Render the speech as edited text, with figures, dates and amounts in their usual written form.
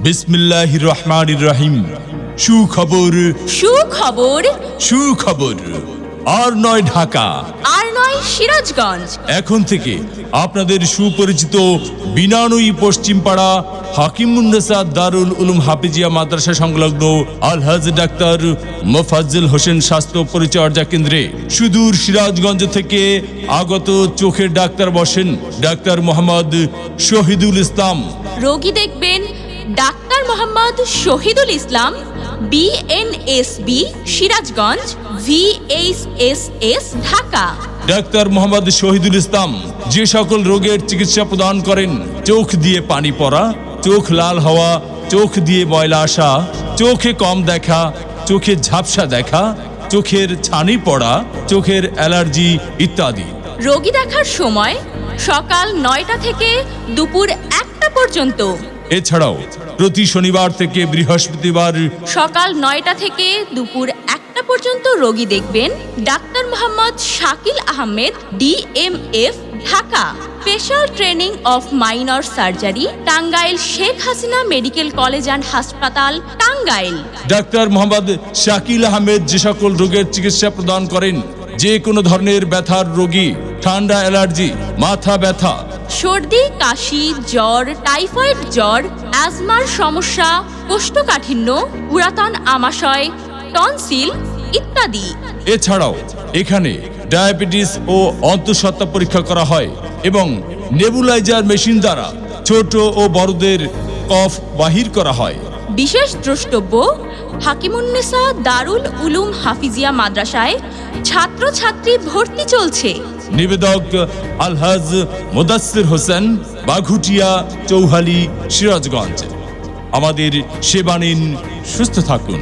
বিসমিল্লাহির রহমানির রহিম। সুখবর সুখবর সুখবর। আর নয় ঢাকা, আর নয় সিরাজগঞ্জ। এখন থেকে আপনাদের সুপরিচিত বিনানুই পশ্চিমপাড়া হাকিমুন্নেসা দারুল উলুম হাফিজিয়া মাদ্রাসা সংলগ্ন আলহাজ ডাক্তার মোফাজ্জল হোসেন স্বাস্থ্য পরিচর্যা কেন্দ্রে সুদূর সিরাজগঞ্জ থেকে আগত চোখের ডাক্তার বসেন ডাক্তার মোহাম্মদ শহীদুল ইসলাম। রোগী দেখবেন doctor Mohammad Shahidul Islam, BNSB Sirajganj, VHSS Dhaka. Doctor Mohammad Shahidul Islam যে সকল রোগের চিকিৎসা প্রদান করেন, চোখ দিয়ে পানি পড়া, চোখ লাল হওয়া, চোখ দিয়ে ময়লা আসা, চোখে কম দেখা, চোখে ঝাপসা দেখা, চোখের ছানি পড়া, চোখের অ্যালার্জি ইত্যাদি। রোগী দেখার সময় সকাল 9টা থেকে দুপুর 1টা পর্যন্ত। এছাড়াও প্রতি শনিবার থেকে বৃহস্পতিবার সকাল 9টা থেকে দুপুর 1টা পর্যন্ত রোগী দেখবেন doctor Mohammad Shakil Ahmed, DMF Dhaka. Special training of minor surgery, Tangail Sheikh Hasina medical college and হাসপাতাল, টাঙ্গাইল। ডাক্তার মোহাম্মদ শাকিল আহমেদ যে সকল রোগের চিকিৎসা প্রদান করেন, যে কোনো ধরনের ব্যথার রোগী, ঠান্ডা, অ্যালার্জি, মাথা ব্যথা, সর্দি, কাশি, জ্বর, টাইফয়েড জ্বর, অ্যাজমার সমস্যা, কোষ্ঠকাঠিন্য, পুরাতন আমাশয়, টনসিল ইত্যাদি। এছাড়াও এখানে ডায়াবেটিস ও অন্তঃসত্ত্বা পরীক্ষা করা হয় এবং নেবুলাইজার মেশিন দ্বারা ছোট ও বড়দের কফ বাহির করা হয়। বিশেষ দ্রষ্টব্য, হাকিমুন্নেসা দারুল উলুম হাফিজিয়া মাদ্রাসায় ছাত্রছাত্রী ভর্তি চলছে। নিবেদক আলহাজ মুদাসসির হোসেন, বাঘুটিয়া, চৌহালি, সিরাজগঞ্জ। আমাদের সেবা নিন, সুস্থ থাকুন।